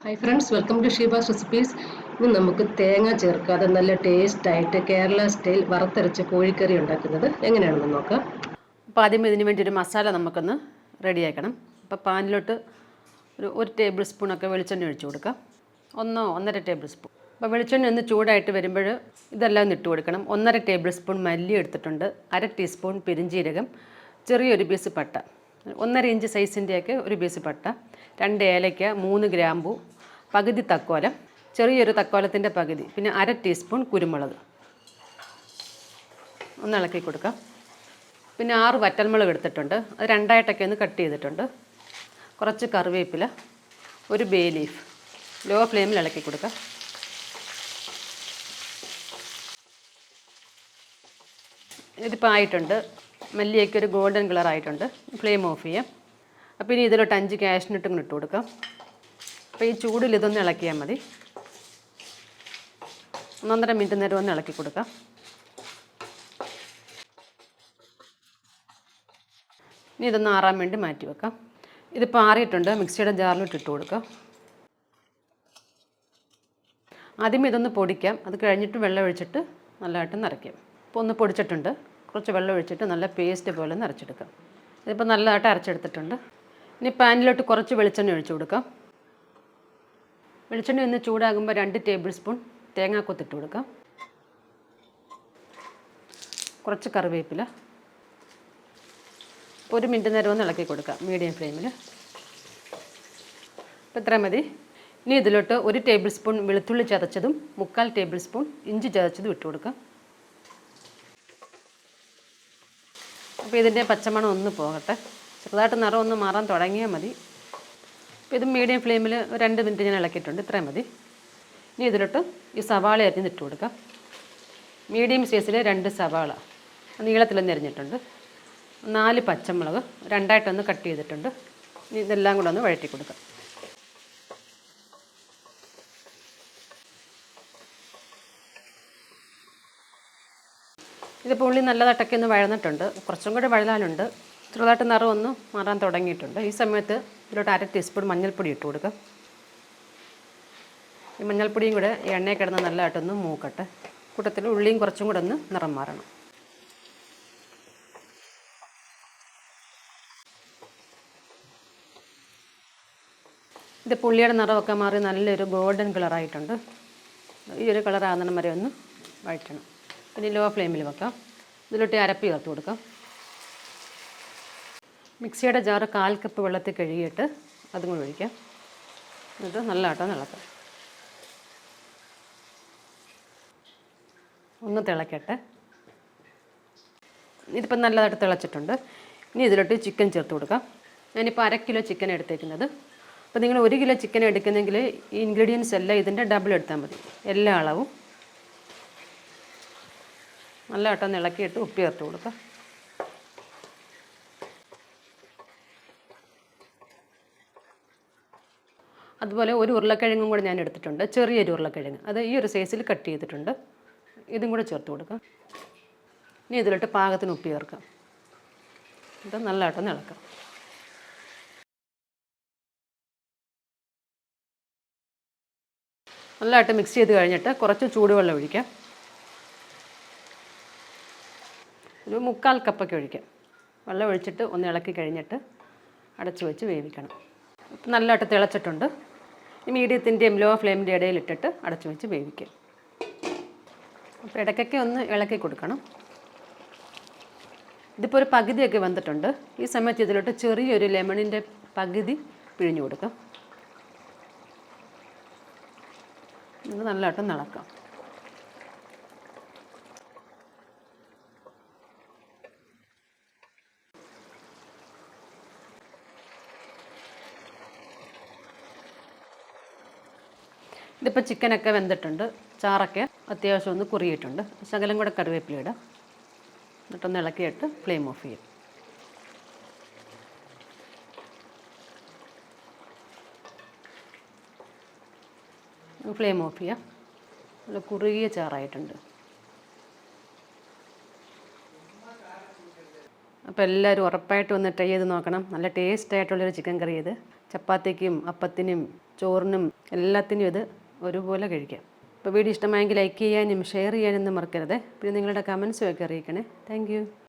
Hi friends, welcome to Sheeba's recipes. ഇന്ന് നമുക്ക് തേങ്ങ ചേർക്കാതെ നല്ല ടേസ്റ്റ് ആയിട്ട് കേരള സ്റ്റൈൽ വറുത്തരച്ച കോഴിക്കറി ഉണ്ടാക്കുന്നത് എങ്ങനെയാണെന്ന് നോക്കാം. അപ്പോൾ ആദ്യം ഇതിന് വേണ്ടി ഒരു മസാല നമുക്കൊന്ന് റെഡിയാക്കണം. അപ്പോൾ പാനിലോട്ട് ഒരു ടേബിൾ സ്പൂണൊക്കെ വെളിച്ചെണ്ണ ഒഴിച്ചു കൊടുക്കാം. 1-1.5 ടേബിൾ സ്പൂൺ. അപ്പോൾ വെളിച്ചെണ്ണ ഒന്ന് ചൂടായിട്ട് വരുമ്പോൾ ഇതെല്ലാം ഒന്ന് ഇട്ട് കൊടുക്കണം. 1.5 ടേബിൾ സ്പൂൺ മല്ലി എടുത്തിട്ടുണ്ട്, 1/2 ടീസ്പൂൺ പെരിഞ്ജീരകം, ചെറിയൊരു പീസ് പട്ട, 1.5 ഇഞ്ച് സൈസിൻ്റെയൊക്കെ ഒരു പീസ് പട്ട, 2 ഏലയ്ക്ക, 3 ഗ്രാമ്പു, പകുതി തക്കോലം, ചെറിയൊരു തക്കോലത്തിൻ്റെ പകുതി, പിന്നെ 1/2 ടീസ്പൂൺ കുരുമുളക്. ഒന്ന് ഇളക്കി കൊടുക്കാം. പിന്നെ 6 വറ്റൽമുളക് എടുത്തിട്ടുണ്ട്, അത് 2ആയിട്ടൊക്കെ ഒന്ന് കട്ട് ചെയ്തിട്ടുണ്ട്. കുറച്ച് കറിവേപ്പില, ഒരു ബേ ലീഫ്. ലോ ഫ്ലെയിമിൽ ഇളക്കി കൊടുക്കാം. ഇതിപ്പോൾ ആയിട്ടുണ്ട്. മല്ലിയൊക്കെ ഒരു ഗോൾഡൻ കളർ ആയിട്ടുണ്ട്. ഫ്ലെയിം ഓഫ് ചെയ്യാം. അപ്പോൾ ഇനി ഇതിലോട്ട് 5 കാഷ്നട്ടും കൂടി ഇട്ട് കൊടുക്കാം. അപ്പോൾ ഈ ചൂടിൽ ഇതൊന്ന് ഇളക്കിയാൽ മതി. 1.5 മിനിറ്റ് നേരം ഒന്ന് ഇളക്കി കൊടുക്കാം. ഇനി ഇതൊന്ന് ആറാൻ വേണ്ടി മാറ്റി വെക്കാം. ഇതിപ്പോൾ ആറിയിട്ടുണ്ട്. മിക്സിയുടെ ജാറിലോട്ട് ഇട്ട് കൊടുക്കാം. ആദ്യമേ ഇതൊന്ന് പൊടിക്കാം. അത് കഴിഞ്ഞിട്ട് വെള്ളം ഒഴിച്ചിട്ട് നല്ലതായിട്ട് നിറയ്ക്കാം. ഇപ്പോൾ ഒന്ന് പൊടിച്ചിട്ടുണ്ട്. കുറച്ച് വെള്ളം ഒഴിച്ചിട്ട് നല്ല പേസ്റ്റ് പോലെ നിറച്ചെടുക്കാം. ഇതിപ്പോൾ നല്ലതായിട്ട് അരച്ചെടുത്തിട്ടുണ്ട്. ഇനി പാനിലോട്ട് കുറച്ച് വെളിച്ചെണ്ണ ഒഴിച്ചു കൊടുക്കാം. വെളിച്ചെണ്ണ ഒന്ന് ചൂടാകുമ്പോൾ 2 ടേബിൾ സ്പൂൺ തേങ്ങാക്കൊത്തിട്ട് കൊടുക്കാം. കുറച്ച് കറിവേപ്പില. 1 മിനിറ്റ് നേരം ഒന്ന് ഇളക്കി കൊടുക്കാം മീഡിയം ഫ്ലെയിമിൽ. അപ്പോൾ ഇത്രയും മതി. ഇനി ഇതിലോട്ട് 1 ടേബിൾ സ്പൂൺ വെളുത്തുള്ളി ചതച്ചതും 3/4 ടേബിൾ സ്പൂൺ ഇഞ്ചി ചതച്ചതും ഇട്ട് കൊടുക്കാം. അപ്പോൾ ഇതിൻ്റെ പച്ചമണം ഒന്ന് പോകട്ടെ. ചെറുതായിട്ട് നിറം ഒന്ന് മാറാൻ തുടങ്ങിയാൽ മതി. അപ്പോൾ ഇത് മീഡിയം ഫ്ലെയിമിൽ 2 മിനിറ്റ് ഞാൻ ഇളക്കിയിട്ടുണ്ട്. ഇത്രയും മതി. ഇനി ഇതിലോട്ട് ഈ സവാള അരിഞ്ഞിട്ട് കൊടുക്കാം. മീഡിയം സൈസിൽ 2 സവാള നീളത്തിലൊന്ന് അരിഞ്ഞിട്ടുണ്ട്. 4 പച്ചമുളക് 2ആയിട്ടൊന്ന് കട്ട് ചെയ്തിട്ടുണ്ട്. ഇനി ഇതെല്ലാം കൂടെ ഒന്ന് വഴറ്റി കൊടുക്കാം. ഇതിപ്പോൾ ഉള്ളി നല്ലതായിട്ടൊക്കെ ഒന്ന് വഴന്നിട്ടുണ്ട്. കുറച്ചും കൂടെ വഴലാനുണ്ട്. ചെറുതായിട്ട് നിറം ഒന്ന് മാറാൻ തുടങ്ങിയിട്ടുണ്ട്. ഈ സമയത്ത് ഇതിലോട്ട് 1/2 ടീസ്പൂൺ മഞ്ഞൾപ്പൊടി ഇട്ട് കൊടുക്കാം. ഈ മഞ്ഞൾപ്പൊടിയും കൂടെ എണ്ണയിൽ കിടന്ന് നല്ലതായിട്ടൊന്ന് മൂക്കട്ടെ. കൂട്ടത്തിൽ ഉള്ളിയും കുറച്ചും കൂടെ ഒന്ന് നിറം മാറണം. ഇത് പുള്ളിയുടെ നിറമൊക്കെ മാറി നല്ലൊരു ഗോൾഡൻ കളറായിട്ടുണ്ട്. ഈ ഒരു കളറാകുന്ന വരെ ഒന്ന് വഴറ്റണം. പിന്നെ ലോ ഫ്ലെയിമിൽ വെക്കാം. ഇതിലോട്ട് അരപ്പ് ചേർത്ത് കൊടുക്കാം. മിക്സിയുടെ ജാറ് 1/4 കപ്പ് വെള്ളത്തിൽ കഴുകിയിട്ട് അതും കൂടി ഒഴിക്കാം. എന്നിട്ട് നല്ലതായിട്ട് ഇളക്കാം. ഒന്ന് തിളക്കട്ടെ. ഇതിപ്പോൾ നല്ലതായിട്ട് തിളച്ചിട്ടുണ്ട്. ഇനി ഇതിലോട്ട് ചിക്കൻ ചേർത്ത് കൊടുക്കാം. ഞാനിപ്പോൾ 1/2 കിലോ ചിക്കൻ എടുത്തേക്കുന്നത്. അപ്പോൾ നിങ്ങൾ 1 കിലോ ചിക്കൻ എടുക്കുന്നെങ്കിൽ ഈ ഇൻഗ്രീഡിയൻസ് എല്ലാം ഇതിൻ്റെ ഡബിൾ എടുത്താൽ മതി. എല്ലാ അളവും നല്ലതായിട്ടൊന്ന് ഇളക്കിയിട്ട് ഉപ്പ് ചേർത്ത് കൊടുക്കാം. അതുപോലെ ഒരു ഉരുളക്കിഴങ്ങും കൂടെ ഞാൻ എടുത്തിട്ടുണ്ട്. ചെറിയൊരു ഉരുളക്കിഴങ്ങ്, അത് ഈ ഒരു സൈസിൽ കട്ട് ചെയ്തിട്ടുണ്ട്. ഇതും കൂടെ ചേർത്ത് കൊടുക്കാം. ഇനി ഇതിലോട്ട് പാകത്തിന് ഉപ്പ് ചേർക്കാം. ഇത് നല്ലതായിട്ടൊന്ന് ഇളക്കാം. നല്ലതായിട്ട് മിക്സ് ചെയ്ത് കഴിഞ്ഞിട്ട് കുറച്ച് ചൂടുവെള്ളം ഒഴിക്കാം. ഒരു 3/4 കപ്പൊക്കെ ഒഴിക്കാം. വെള്ളം ഒഴിച്ചിട്ട് ഒന്ന് ഇളക്കി കഴിഞ്ഞിട്ട് അടച്ചു വെച്ച് വേവിക്കണം. ഇപ്പം നല്ലതായിട്ട് തിളച്ചിട്ടുണ്ട്. മീഡിയത്തിൻ്റെയും ലോ ഫ്ലെയിമിൻ്റെ ഇടയിലിട്ടിട്ട് അടച്ചു വെച്ച് വേവിക്കാം. അപ്പോൾ ഇടയ്ക്കൊക്കെ ഒന്ന് ഇളക്കി കൊടുക്കണം. ഇതിപ്പോൾ ഒരു പകുതിയൊക്കെ വന്നിട്ടുണ്ട്. ഈ സമയത്ത് ഇതിലോട്ട് ചെറിയൊരു ലെമണിൻ്റെ പകുതി പിഴിഞ്ഞു കൊടുക്കാം. ഇത് നല്ലതായിട്ട് ഇളക്കാം. ഇതിപ്പോൾ ചിക്കനൊക്കെ വെന്തിട്ടുണ്ട്. ചാറൊക്കെ അത്യാവശ്യം ഒന്ന് കുറിയിട്ടുണ്ട്. ശകലം കൂടെ കറിവേപ്പില ഇടാം. എന്നിട്ടൊന്ന് ഇളക്കിയിട്ട് ഫ്ലെയിം ഓഫ് ചെയ്യും. ഫ്ലെയിം ഓഫ് ചെയ്യാം. നല്ല കുറുകിയ ചാറായിട്ടുണ്ട്. അപ്പോൾ എല്ലാവരും ഉറപ്പായിട്ട് ഒന്ന് ട്രൈ ചെയ്ത് നോക്കണം. നല്ല ടേസ്റ്റ് ആയിട്ടുള്ളൊരു ചിക്കൻ കറി ഇത്. ചപ്പാത്തിക്കും അപ്പത്തിനും ചോറിനും എല്ലാത്തിനും ഇത് ഒരുപോലെ കഴിക്കാം. അപ്പോൾ വീഡിയോ ഇഷ്ടമായെങ്കിൽ ലൈക്ക് ചെയ്യാനും ഷെയർ ചെയ്യാനൊന്നും മറക്കരുത്. പിന്നെ നിങ്ങളുടെ കമൻസും ഒക്കെ അറിയിക്കണേ. താങ്ക്